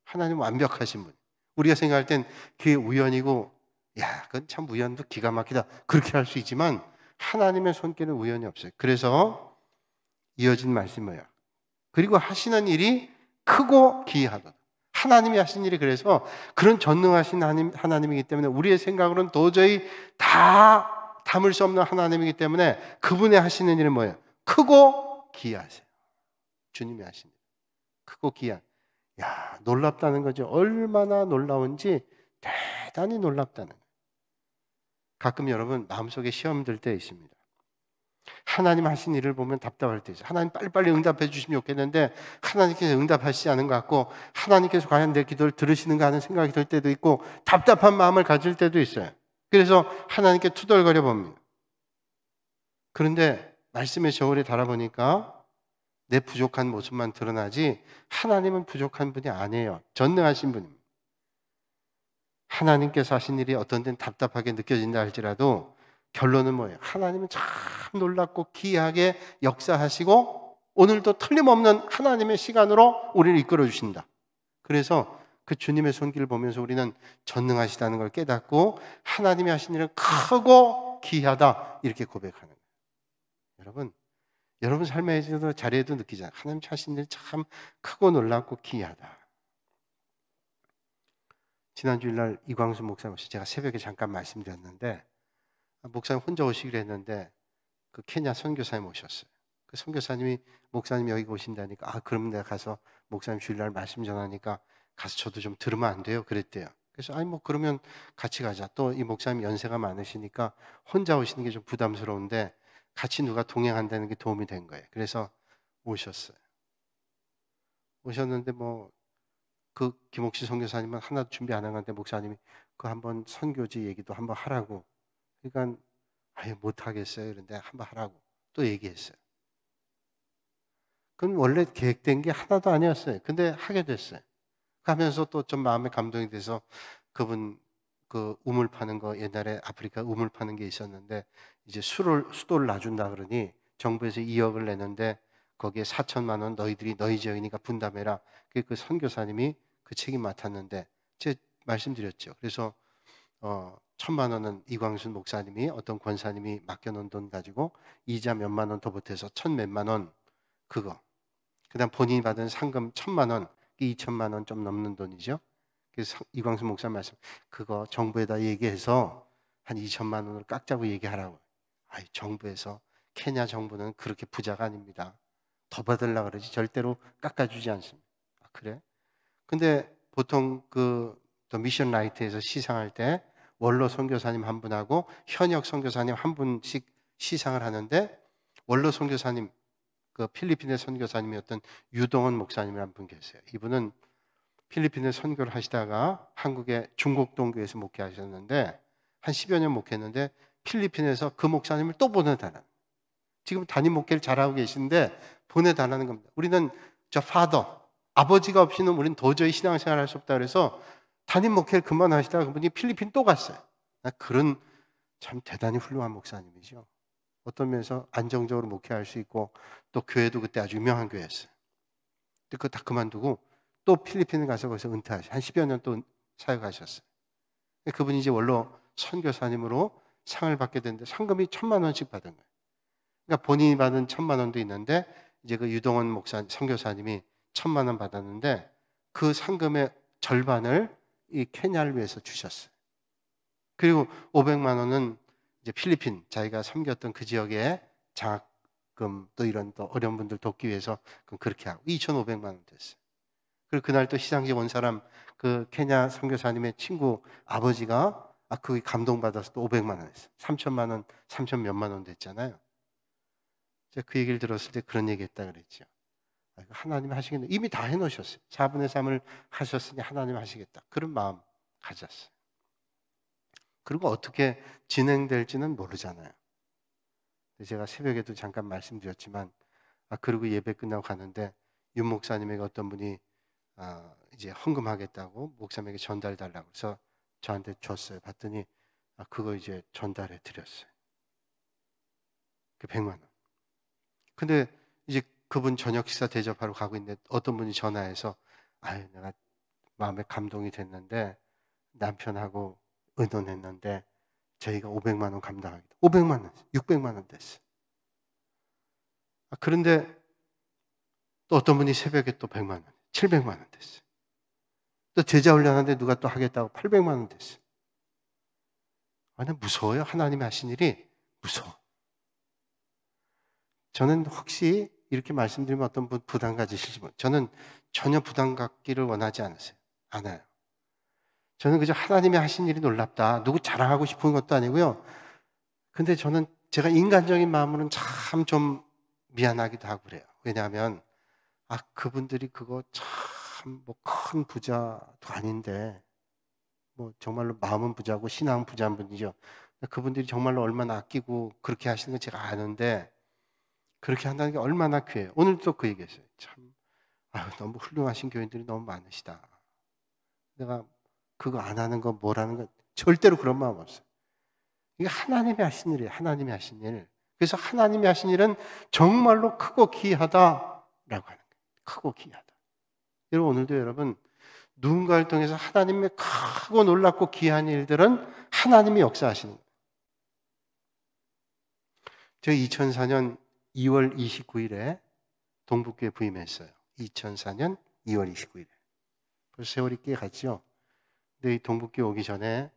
하나님은 완벽하신 분. 우리가 생각할 땐 그게 우연이고 야, 그건 참 우연도 기가 막히다 그렇게 할 수 있지만 하나님의 손길은 우연이 없어요. 그래서 이어진 말씀이에요. 그리고 하시는 일이 크고 기이하다. 하나님이 하신 일이 그래서 그런 전능하신 하나님이기 때문에 우리의 생각으로는 도저히 다 담을 수 없는 하나님이기 때문에 그분의 하시는 일은 뭐예요? 크고 기이하세요. 주님이 하신 일. 크고 기이한. 야, 놀랍다는 거죠. 얼마나 놀라운지 대단히 놀랍다는 거예요. 가끔 여러분 마음속에 시험 들 때 있습니다. 하나님 하신 일을 보면 답답할 때 있어요. 하나님 빨리빨리 응답해 주시면 좋겠는데 하나님께서 응답하시지 않은 것 같고 하나님께서 과연 내 기도를 들으시는가 하는 생각이 들 때도 있고 답답한 마음을 가질 때도 있어요. 그래서 하나님께 투덜거려 봅니다. 그런데 말씀의 저울에 달아보니까 내 부족한 모습만 드러나지 하나님은 부족한 분이 아니에요. 전능하신 분입니다. 하나님께서 하신 일이 어떤 데는 답답하게 느껴진다 할지라도 결론은 뭐예요? 하나님은 참 놀랍고 기이하게 역사하시고 오늘도 틀림없는 하나님의 시간으로 우리를 이끌어 주신다. 그래서 그 주님의 손길을 보면서 우리는 전능하시다는 걸 깨닫고 하나님이 하신 일은 크고 기이하다 이렇게 고백하는 거예요. 여러분 삶의 자리에도 느끼잖아요. 하나님 하신 일 참 크고 놀랍고 기이하다. 지난 주일날 이광수 목사님 오셔서 제가 새벽에 잠깐 말씀드렸는데 목사님 혼자 오시기로 했는데 그 케냐 선교사님 오셨어요. 그 선교사님이 목사님 여기 오신다니까 그럼 내가 가서 목사님 주일날 말씀 전하니까 가서 저도 좀 들으면 안 돼요? 그랬대요. 그래서 그러면 같이 가자. 또 이 목사님 연세가 많으시니까 혼자 오시는 게 좀 부담스러운데 같이 누가 동행한다는 게 도움이 된 거예요. 그래서 오셨어요. 오셨는데 그 김옥시 선교사님은 하나도 준비 안 한 건데 목사님이 그 한번 선교지 얘기도 한번 하라고. 그러니까 아예 못 하겠어요. 그런데 한번 하라고 또 얘기했어요. 그건 원래 계획된 게 하나도 아니었어요. 근데 하게 됐어요. 하면서 또 좀 마음에 감동이 돼서 그분 그 우물 파는 거 옛날에 아프리카 우물 파는 게 있었는데 이제 수도를 놔준다 그러니 정부에서 2억을 내는데 거기에 4천만 원 너희들이 너희 지역이니까 분담해라. 그 선교사님이 그 책임 맡았는데 제가 말씀드렸죠. 그래서 1,000만 원은 이광순 목사님이 어떤 권사님이 맡겨놓은 돈 가지고 이자 몇만 원 더 보태서 1,000몇만 원 그거. 그다음 본인이 받은 상금 1,000만 원, 2천만 원 좀 넘는 돈이죠. 그래서 이광순 목사님 말씀 그거 정부에다 얘기해서 한 2천만 원을 깎자고 얘기하라고. 정부에서 케냐 정부는 그렇게 부자가 아닙니다. 더 받으려고 그러지 절대로 깎아주지 않습니다. 그래? 근데 보통 또 미션 라이트에서 시상할 때 원로 선교사님 한 분하고 현역 선교사님 한 분씩 시상을 하는데 원로 선교사님 그 필리핀의 선교사님이었던 유동원 목사님이라는 분 계세요. 이분은 필리핀에 선교를 하시다가 한국의 중곡동교에서 목회하셨는데 한 10여 년 목회했는데 필리핀에서 그 목사님을 또 보내달라는, 지금 담임 목회를 잘하고 계신데 보내달라는 겁니다. 우리는 파더, 아버지가 없이는 우리는 도저히 신앙생활을 할 수 없다 그래서 담임 목회를 그만하시다가 그분이 필리핀 또 갔어요. 그런 참 대단히 훌륭한 목사님이죠. 어떤 면에서 안정적으로 목회할 수 있고 또 교회도 그때 아주 유명한 교회였어요. 근데 그거 다 그만두고 또 필리핀에 가서 거기서 은퇴하셨어요. 한 10여 년 또 사역하셨어요. 그분이 이제 원로 선교사님으로 상을 받게 됐는데 상금이 1,000만 원씩 받은 거예요. 그러니까 본인이 받은 1,000만 원도 있는데 이제 그 유동원 목사 선교사님이 1,000만 원 받았는데 그 상금의 절반을 이 케냐를 위해서 주셨어요. 그리고 500만 원은 이제 필리핀 자기가 섬겼던 그 지역에 장학금 또 이런 또 어려운 분들 돕기 위해서 그렇게 하고 2,500만 원 됐어요. 그리고 그날 또 시상식 온 사람 그 케냐 선교사님의 친구 아버지가 그게 감동받아서 또 500만 원 했어요. 3천만 원, 3천 몇만 원 됐잖아요. 제가 그 얘기를 들었을 때 그런 얘기 했다 그랬죠. 하나님 하시겠네. 이미 다 해놓으셨어요. 4분의 3을 하셨으니 하나님 하시겠다. 그런 마음 가졌어요. 그리고 어떻게 진행될지는 모르잖아요. 제가 새벽에도 잠깐 말씀드렸지만 그리고 예배 끝나고 가는데 윤 목사님에게 어떤 분이 이제 헌금하겠다고 목사님에게 전달달라고 해서 저한테 줬어요. 봤더니 그거 이제 전달해 드렸어요. 그 100만 원. 근데 이제 그분 저녁 식사 대접하러 가고 있는데 어떤 분이 전화해서 내가 마음에 감동이 됐는데 남편하고 의논했는데 저희가 500만 원 감당하겠다. 500만 원, 600만 원 됐어요. 그런데 또 어떤 분이 새벽에 또 100만 원, 700만 원 됐어요. 또 제자 훈련하는데 누가 또 하겠다고 800만 원 됐어요. 나 무서워요. 하나님이 하신 일이 무서워. 저는 혹시 이렇게 말씀드리면 어떤 분 부담 가지실지 모르겠어요. 저는 전혀 부담 갖기를 원하지 않아요. 저는 그저 하나님이 하신 일이 놀랍다. 누구 자랑하고 싶은 것도 아니고요. 근데 저는 제가 인간적인 마음으로는 참 좀 미안하기도 하고 그래요. 왜냐하면 그분들이 그거 참 뭐 큰 부자도 아닌데 뭐 정말로 마음은 부자고 신앙은 부자인 분이죠. 그분들이 정말로 얼마나 아끼고 그렇게 하시는 건 제가 아는데 그렇게 한다는 게 얼마나 귀해요. 오늘도 그 얘기했어요. 참 너무 훌륭하신 교인들이 너무 많으시다. 내가 그거 안 하는 거 뭐라는 건 절대로 그런 마음 없어요. 이게 하나님이 하신 일이에요. 하나님이 하신 일. 그래서 하나님이 하신 일은 정말로 크고 귀하다라고 하는 거예요. 크고 귀하다. 여러분 오늘도 여러분 누군가를 통해서 하나님의 크고 놀랍고 귀한 일들은 하나님이 역사하시는 거예요. 제가 2004년 2월 29일에 동북교회 부임했어요. 2004년 2월 29일에. 벌써 세월이 꽤 갔죠. 근데 이 동북교회 오기 전에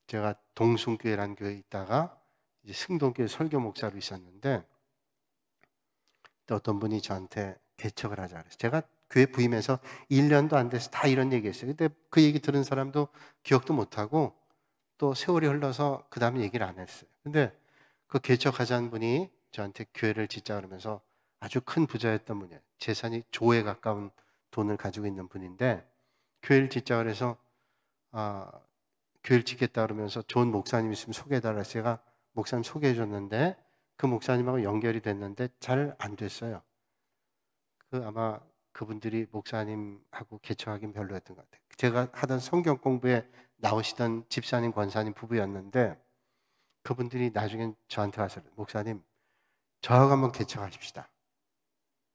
제가 동순교회라는 교회에 있다가 이제 승동교회 설교 목사로 있었는데 또 어떤 분이 저한테 개척을 하자 그랬어요. 제가 교회 부임해서 1년도 안 돼서 다 이런 얘기했어요. 근데 그 얘기 들은 사람도 기억도 못하고 또 세월이 흘러서 그 다음에 얘기를 안 했어요. 근데 그 개척하자는 분이 저한테 교회를 짓자 그러면서 아주 큰 부자였던 분이에요. 재산이 조에 가까운 돈을 가지고 있는 분인데 교회를 짓자 그래서 교회를 짓겠다 그러면서 좋은 목사님 있으면 소개해달라 해서 제가 목사님 소개해 줬는데 그 목사님하고 연결이 됐는데 잘 안 됐어요. 아마 그분들이 목사님하고 개척하기는 별로였던 것 같아요. 제가 하던 성경 공부에 나오시던 집사님, 권사님 부부였는데 그분들이 나중엔 저한테 와서 목사님 저하고 한번 개척하십시다.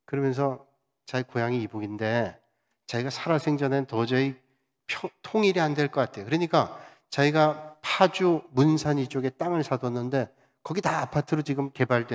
그러면서 자기 고향이 이북인데 자기가 살아생전엔 도저히 통일이 안 될 것 같아요. 그러니까 자기가 파주, 문산 이쪽에 땅을 사뒀는데 거기 다 아파트로 지금 개발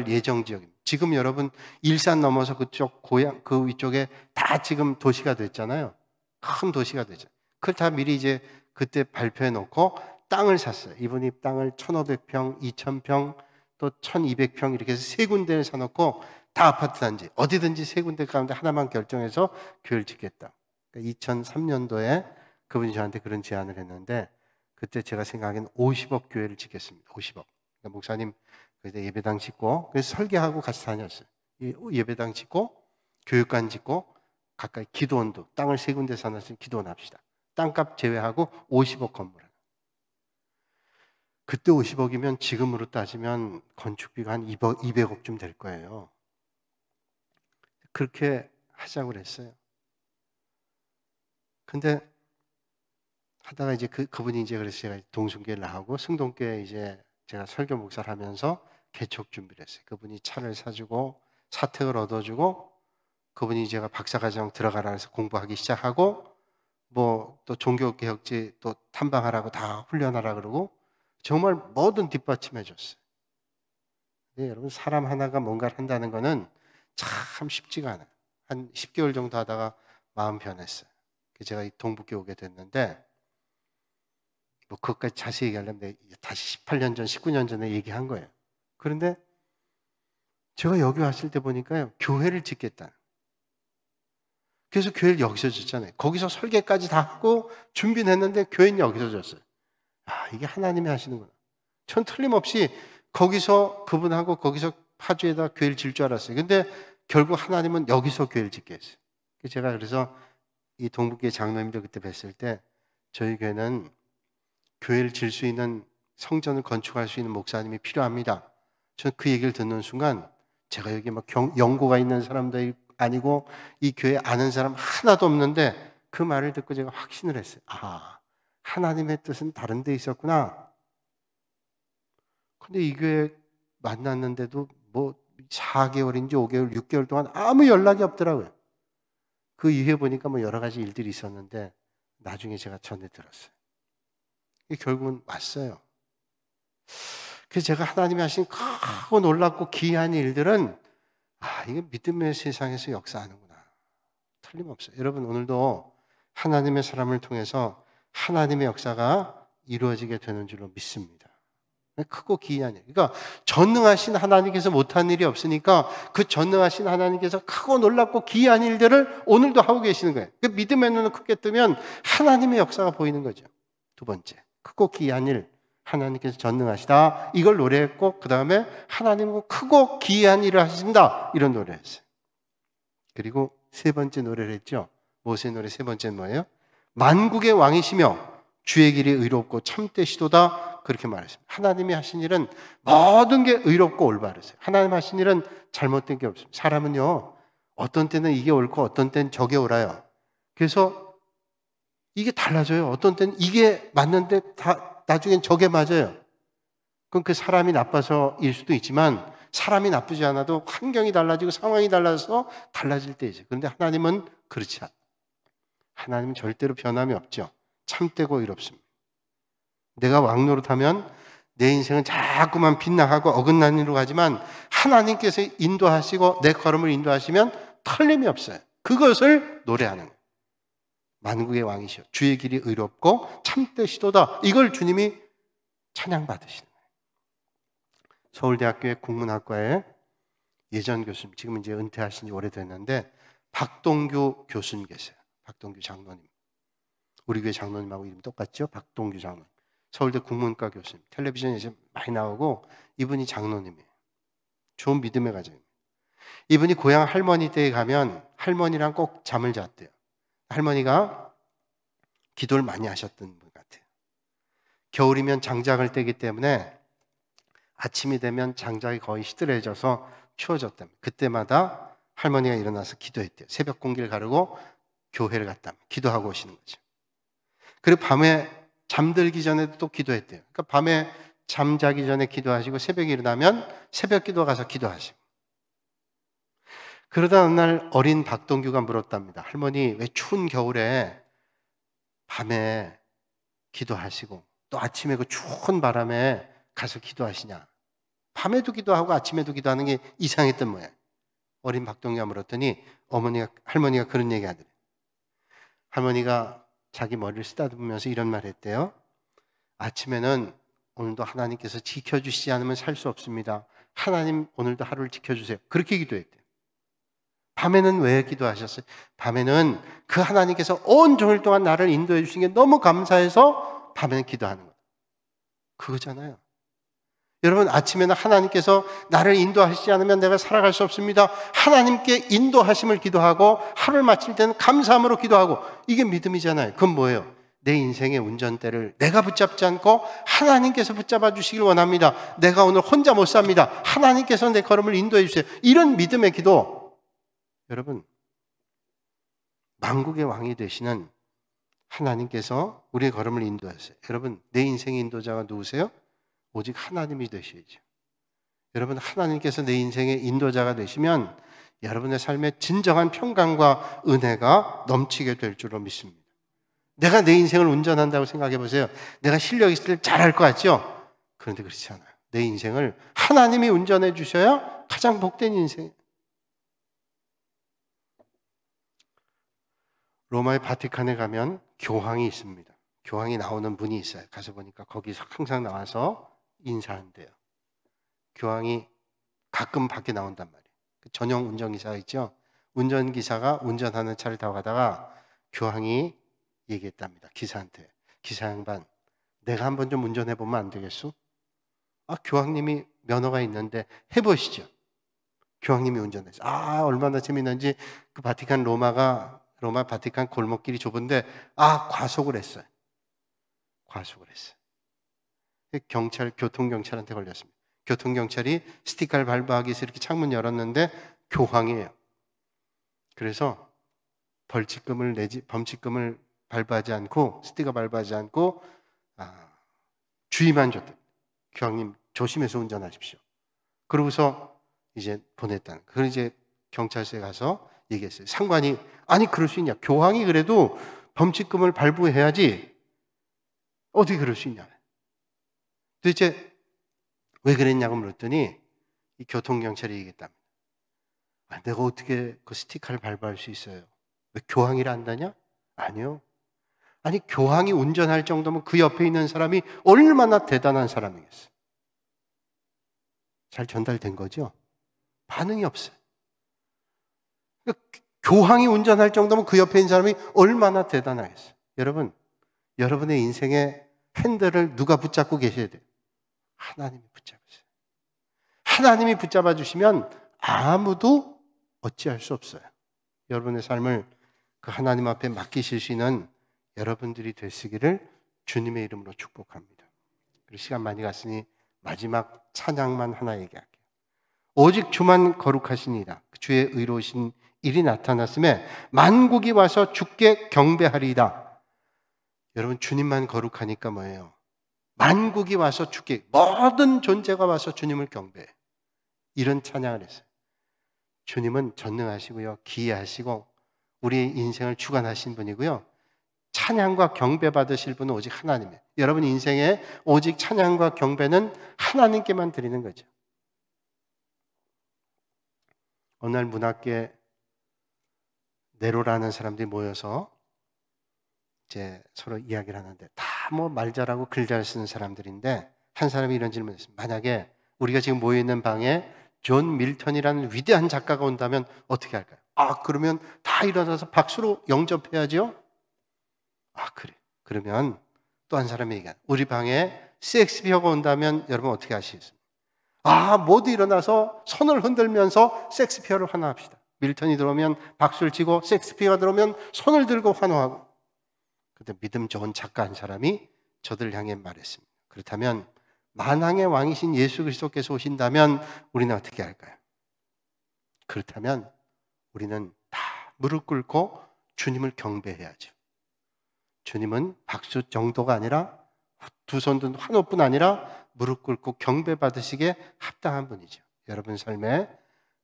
예정 지역입니다. 지금 여러분 일산 넘어서 그쪽 고향 그 위쪽에 다 지금 도시가 됐잖아요. 큰 도시가 되죠. 그걸 다 미리 이제 그때 발표해 놓고 땅을 샀어요. 이분이 땅을 1,500평, 2,000평, 또 1,200평 이렇게 해서 세 군데를 사놓고 다 아파트 단지 어디든지 세 군데 가운데 하나만 결정해서 교회를 짓겠다. 그러니까 2003년도에 그분이 저한테 그런 제안을 했는데 그때 제가 생각하기엔 50억 교회를 짓겠습니다. 50억. 그러니까 목사님 그때 예배당 짓고 그래서 설계하고 같이 다녔어요. 예배당 짓고 교육관 짓고 가까이 기도원도 땅을 세 군데 사놨으니 기도원 합시다. 땅값 제외하고 50억 건물. 그때 50억이면 지금으로 따지면 건축비가 한 200억쯤 될 거예요. 그렇게 하자고 그랬어요. 근데 하다가 이제 그분이 이제 그래서 제가 동순교회를 나가고 승동교회 이제 제가 설교 목사를 하면서 개척 준비를 했어요. 그분이 차를 사주고 사택을 얻어주고 그분이 제가 박사과정 들어가라 해서 공부하기 시작하고 뭐 또 종교개혁지 또 탐방하라고 다 훈련하라 그러고 정말 모든 뒷받침해 줬어요. 근데 여러분 사람 하나가 뭔가를 한다는 거는 참 쉽지가 않아요. 한 10개월 정도 하다가 마음 변했어요. 제가 이 동북에 오게 됐는데 뭐 그것까지 자세히 얘기하려면 다시 18년 전, 19년 전에 얘기한 거예요. 그런데 제가 여기 왔을 때 보니까요, 교회를 짓겠다. 그래서 교회를 여기서 짓잖아요. 거기서 설계까지 다 하고 준비는 했는데 교회는 여기서 졌어요. 아, 이게 하나님이 하시는구나. 전 틀림없이 거기서 그분하고 거기서 파주에다 교회를 질 줄 알았어요. 근데 결국 하나님은 여기서 교회를 짓게 했어요. 제가 그래서 이 동북교회 장로님들 그때 뵀을 때 저희 교회는 교회를 질 수 있는 성전을 건축할 수 있는 목사님이 필요합니다. 저는 그 얘기를 듣는 순간 제가 여기 막 연고가 있는 사람도 아니고 이 교회 아는 사람 하나도 없는데 그 말을 듣고 제가 확신을 했어요. 아, 하나님의 뜻은 다른 데 있었구나. 근데 이 교회 만났는데도 뭐 4개월인지 5개월, 6개월 동안 아무 연락이 없더라고요. 그 이후에 보니까 뭐 여러 가지 일들이 있었는데 나중에 제가 전해 들었어요. 결국은 왔어요. 그래서 제가 하나님이 하신 크고 놀랍고 귀한 일들은 이게 믿음의 세상에서 역사하는구나. 틀림없어요. 여러분 오늘도 하나님의 사람을 통해서 하나님의 역사가 이루어지게 되는 줄로 믿습니다. 크고 귀한 일. 그러니까 전능하신 하나님께서 못한 일이 없으니까 그 전능하신 하나님께서 크고 놀랍고 귀한 일들을 오늘도 하고 계시는 거예요. 그 믿음의 눈을 크게 뜨면 하나님의 역사가 보이는 거죠. 두 번째, 크고 귀한 일. 하나님께서 전능하시다. 이걸 노래했고 그 다음에 하나님은 크고 귀한 일을 하신다. 이런 노래를 했어요. 그리고 세 번째 노래를 했죠. 모세의 노래 세 번째는 뭐예요? 만국의 왕이시며 주의 길이 의롭고 참되시도다. 그렇게 말했습니다. 하나님이 하신 일은 모든 게 의롭고 올바르세요. 하나님 하신 일은 잘못된 게 없습니다. 사람은요, 어떤 때는 이게 옳고 어떤 때는 저게 옳아요. 그래서 이게 달라져요. 어떤 때는 이게 맞는데 나중엔 저게 맞아요. 그럼 그 사람이 나빠서일 수도 있지만 사람이 나쁘지 않아도 환경이 달라지고 상황이 달라서 달라질 때 있어요. 그런데 하나님은 그렇지 않아요. 하나님은 절대로 변함이 없죠. 참되고 의롭습니다. 내가 왕노릇하면 내 인생은 자꾸만 빗나가고 어긋난 일로 가지만 하나님께서 인도하시고 내 걸음을 인도하시면 틀림이 없어요. 그것을 노래하는 거예요. 만국의 왕이시여 주의 길이 의롭고 참되시도다. 이걸 주님이 찬양받으시는 거예요. 서울대학교의 국문학과에 예전 교수님, 지금 이제 은퇴하신 지 오래됐는데 박동규 교수님 계세요. 박동규 장로님. 우리 교회 장로님하고 이름 똑같죠? 박동규 장로님. 서울대 국문과 교수님. 텔레비전에 이제 많이 나오고 이분이 장로님이에요. 좋은 믿음의 가정입니다. 이분이 고향 할머니 댁에 가면 할머니랑 꼭 잠을 잤대요. 할머니가 기도를 많이 하셨던 분 같아요. 겨울이면 장작을 떼기 때문에 아침이 되면 장작이 거의 시들해져서 추워졌답니다. 그때마다 할머니가 일어나서 기도했대요. 새벽 공기를 가르고 교회를 갔다 기도하고 오시는 거죠. 그리고 밤에 잠들기 전에도 또 기도했대요. 그러니까 밤에 잠자기 전에 기도하시고 새벽에 일어나면 새벽 기도 가서 기도하시고. 그러다 어느 날 어린 박동규가 물었답니다. 할머니 왜 추운 겨울에 밤에 기도하시고 또 아침에 그 추운 바람에 가서 기도하시냐. 밤에도 기도하고 아침에도 기도하는 게 이상했던 모양. 어린 박동규가 물었더니 할머니가 그런 얘기 하더래요. 할머니가 자기 머리를 쓰다듬으면서 이런 말 했대요. 아침에는 오늘도 하나님께서 지켜주시지 않으면 살 수 없습니다. 하나님 오늘도 하루를 지켜주세요. 그렇게 기도했대요. 밤에는 왜 기도하셨어요? 밤에는 그 하나님께서 온 종일 동안 나를 인도해 주신 게 너무 감사해서 밤에는 기도하는 거예요. 그거잖아요. 여러분 아침에는 하나님께서 나를 인도하시지 않으면 내가 살아갈 수 없습니다. 하나님께 인도하심을 기도하고 하루를 마칠 때는 감사함으로 기도하고 이게 믿음이잖아요. 그건 뭐예요? 내 인생의 운전대를 내가 붙잡지 않고 하나님께서 붙잡아 주시길 원합니다. 내가 오늘 혼자 못 삽니다. 하나님께서 내 걸음을 인도해 주세요. 이런 믿음의 기도. 여러분 만국의 왕이 되시는 하나님께서 우리의 걸음을 인도하세요. 여러분 내 인생의 인도자가 누구세요? 오직 하나님이 되셔야죠. 여러분 하나님께서 내 인생의 인도자가 되시면 여러분의 삶에 진정한 평강과 은혜가 넘치게 될 줄로 믿습니다. 내가 내 인생을 운전한다고 생각해 보세요. 내가 실력 있을 때 잘할 것 같죠? 그런데 그렇지 않아요. 내 인생을 하나님이 운전해 주셔야 가장 복된 인생이에요. 로마의 바티칸에 가면 교황이 있습니다. 교황이 나오는 문이 있어요. 가서 보니까 거기서 항상 나와서 인사한대요. 교황이 가끔 밖에 나온단 말이에요. 전용 운전기사가 있죠. 운전기사가 운전하는 차를 타고 가다가 교황이 얘기했답니다. 기사한테. 기사 양반, 내가 한번 좀 운전해보면 안 되겠소? 교황님이 면허가 있는데 해보시죠. 교황님이 운전했어요. 얼마나 재밌는지. 그 바티칸 로마 바티칸 골목길이 좁은데 과속을 했어요. 교통경찰한테 걸렸습니다. 교통경찰이 스티커를 밟아하기 위해서 이렇게 창문 열었는데 교황이에요. 그래서 범칙금을 밟아하지 않고, 스티커 밟아하지 않고 주의만 줬다. 교황님 조심해서 운전하십시오. 그러고서 이제 보냈다는. 그걸 이제 경찰서에 가서 얘기했어요. 상관이, 아니 그럴 수 있냐? 교황이 그래도 범칙금을 발부해야지 어떻게 그럴 수 있냐? 도대체 왜 그랬냐고 물었더니 이 교통경찰이 얘기했답니다. 내가 어떻게 그 스티커를 발부할 수 있어요? 왜 교황이라 한다냐? 아니요. 아니 교황이 운전할 정도면 그 옆에 있는 사람이 얼마나 대단한 사람이겠어요? 잘 전달된 거죠? 반응이 없어요. 그러니까 교황이 운전할 정도면 그 옆에 있는 사람이 얼마나 대단하겠어요? 여러분, 여러분의 인생의 핸들을 누가 붙잡고 계셔야 돼요? 하나님이 붙잡으세요. 하나님이 붙잡아 주시면 아무도 어찌할 수 없어요. 여러분의 삶을 그 하나님 앞에 맡기실 수 있는 여러분들이 되시기를 주님의 이름으로 축복합니다. 그리고 시간 많이 갔으니 마지막 찬양만 하나 얘기할게요. 오직 주만 거룩하시니이다. 주의 의로우신 일이 나타났음에 만국이 와서 주께 경배하리이다. 여러분, 주님만 거룩하니까 뭐예요? 만국이 와서 주께, 모든 존재가 와서 주님을 경배해요. 이런 찬양을 했어요. 주님은 전능하시고요, 기이하시고 우리의 인생을 주관하신 분이고요, 찬양과 경배 받으실 분은 오직 하나님이에요. 여러분 인생에 오직 찬양과 경배는 하나님께만 드리는 거죠. 어느 날 문학계 네로라는 사람들이 모여서 이제 서로 이야기를 하는데, 다 뭐 말 잘하고 글 잘 쓰는 사람들인데 한 사람이 이런 질문을 했어요. 만약에 우리가 지금 모여 있는 방에 존 밀턴이라는 위대한 작가가 온다면 어떻게 할까요? 그러면 다 일어나서 박수로 영접해야죠. 그래. 그러면 또 한 사람이 얘기해요. 우리 방에 셰익스피어가 온다면 여러분 어떻게 하시겠습니까? 모두 일어나서 손을 흔들면서 셰익스피어를 환호합시다. 밀턴이 들어오면 박수를 치고 셰익스피어가 들어오면 손을 들고 환호하고. 그런데 믿음 좋은 작가 한 사람이 저들을 향해 말했습니다. 그렇다면 만왕의 왕이신 예수 그리스도께서 오신다면 우리는 어떻게 할까요? 그렇다면 우리는 다 무릎 꿇고 주님을 경배해야죠. 주님은 박수 정도가 아니라 두 손 든 환호뿐 아니라 무릎 꿇고 경배 받으시기에 합당한 분이죠. 여러분 삶에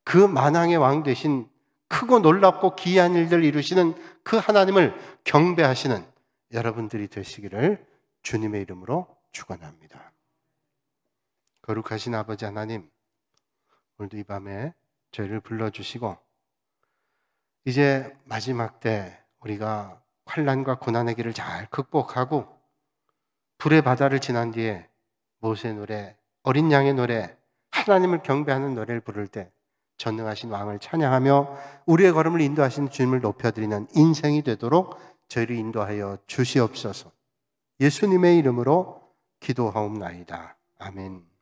그 만왕의 왕 되신 크고 놀랍고 기이한 일들을 이루시는 그 하나님을 경배하시는 여러분들이 되시기를 주님의 이름으로 축원합니다. 거룩하신 아버지 하나님, 오늘도 이 밤에 저희를 불러주시고 이제 마지막 때 우리가 환난과 고난의 길을 잘 극복하고 불의 바다를 지난 뒤에 모세의 노래, 어린 양의 노래, 하나님을 경배하는 노래를 부를 때 전능하신 왕을 찬양하며 우리의 걸음을 인도하시는 주님을 높여드리는 인생이 되도록 저희를 인도하여 주시옵소서. 예수님의 이름으로 기도하옵나이다. 아멘.